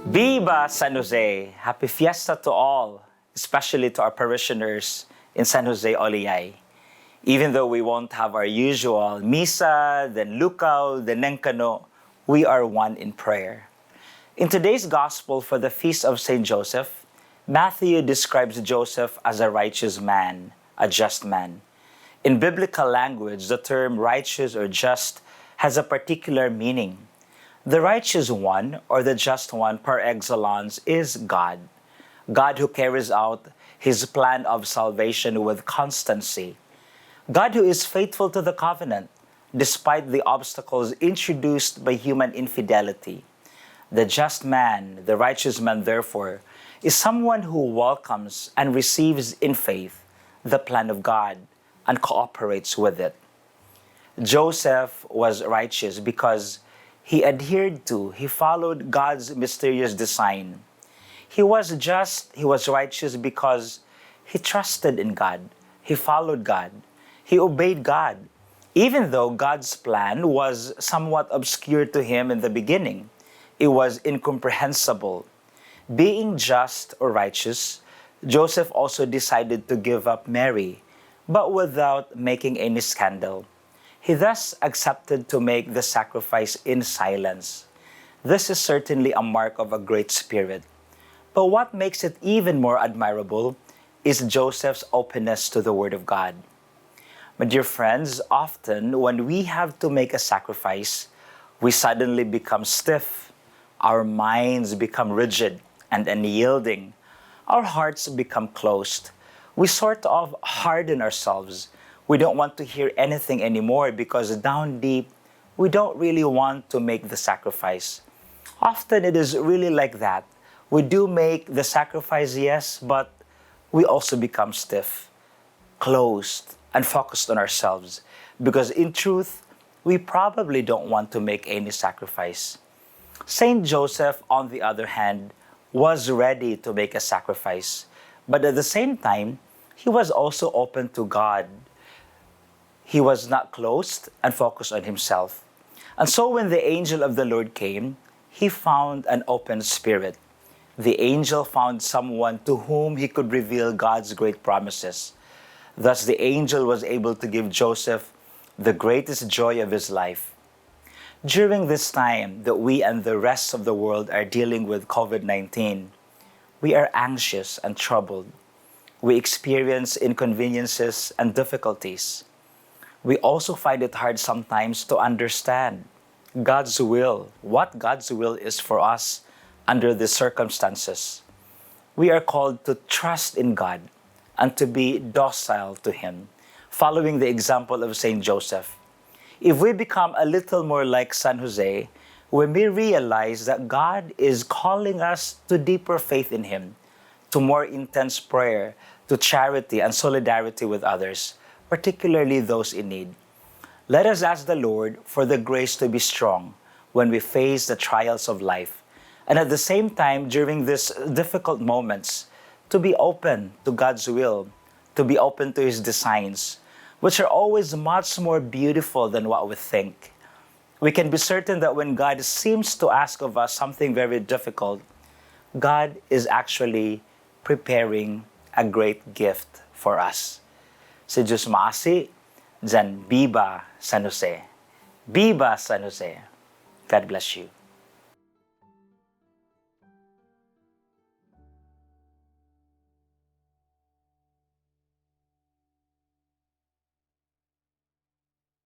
Viva San Jose! Happy Fiesta to all, especially to our parishioners in San Jose Oliay. Even though we won't have our usual Misa, then Lukaw, then Nenkano, we are one in prayer. In today's Gospel for the Feast of St. Joseph, Matthew describes Joseph as a righteous man, a just man. In biblical language, the term righteous or just has a particular meaning. The righteous one, or the just one par excellence, is God. God who carries out His plan of salvation with constancy. God who is faithful to the covenant, despite the obstacles introduced by human infidelity. The just man, the righteous man, therefore, is someone who welcomes and receives in faith the plan of God and cooperates with it. Joseph was righteous because he followed God's mysterious design. He was just, he was righteous because he trusted in God. He followed God. He obeyed God. Even though God's plan was somewhat obscure to him in the beginning, it was incomprehensible. Being just or righteous, Joseph also decided to give up Mary, but without making any scandal. He thus accepted to make the sacrifice in silence. This is certainly a mark of a great spirit. But what makes it even more admirable is Joseph's openness to the Word of God. My dear friends, often when we have to make a sacrifice, we suddenly become stiff. Our minds become rigid and unyielding. Our hearts become closed. We sort of harden ourselves. We don't want to hear anything anymore because down deep, we don't really want to make the sacrifice. Often it is really like that. We do make the sacrifice, yes, but we also become stiff, closed, and focused on ourselves because in truth, we probably don't want to make any sacrifice. Saint Joseph, on the other hand, was ready to make a sacrifice, but at the same time, he was also open to God. He was not closed and focused on himself. And so when the angel of the Lord came, he found an open spirit. The angel found someone to whom he could reveal God's great promises. Thus the angel was able to give Joseph the greatest joy of his life. During this time that we and the rest of the world are dealing with COVID-19, we are anxious and troubled. We experience inconveniences and difficulties. We also find it hard sometimes to understand God's will, what God's will is for us under these circumstances. We are called to trust in God and to be docile to Him, following the example of St. Joseph. If we become a little more like San Jose, when we realize that God is calling us to deeper faith in Him, to more intense prayer, to charity and solidarity with others, particularly those in need. Let us ask the Lord for the grace to be strong when we face the trials of life, and at the same time, during these difficult moments, to be open to God's will, to be open to His designs, which are always much more beautiful than what we think. We can be certain that when God seems to ask of us something very difficult, God is actually preparing a great gift for us. Si Diyos maasi, dyan, Viva San Jose. Viva San Jose. God bless you.